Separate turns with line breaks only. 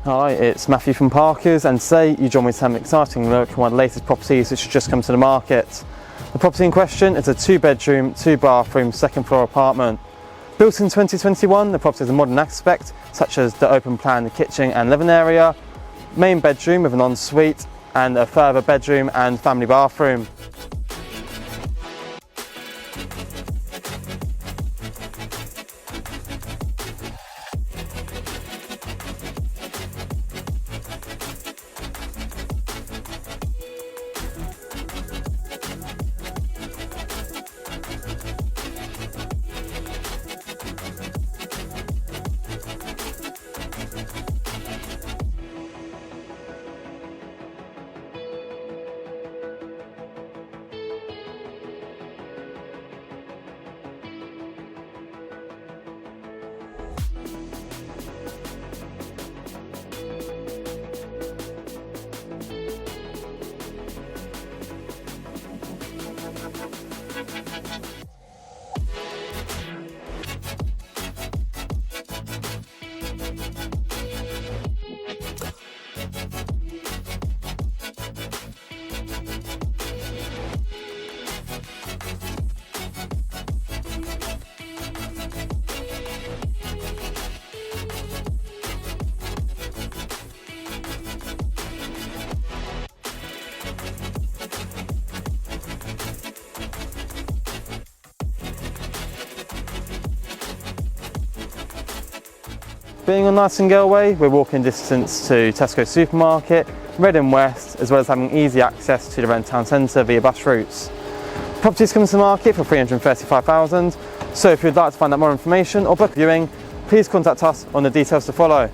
Hi, it's Matthew from Parkers, and today you join me to have an exciting look at one of the latest properties which has just come to the market. The property in question is a 2-bedroom, 2-bathroom, second floor apartment. Built in 2021, the property has a modern aspect such as the open plan kitchen and living area, main bedroom with an ensuite, and a further bedroom and family bathroom. Being on Nightingale Way, we're walking distance to Tesco supermarket, Reading West, as well as having easy access to the Wren Town Centre via bus routes. Properties come to the market for $335,000, so if you'd like to find out more information or book a viewing, please contact us on the details to follow.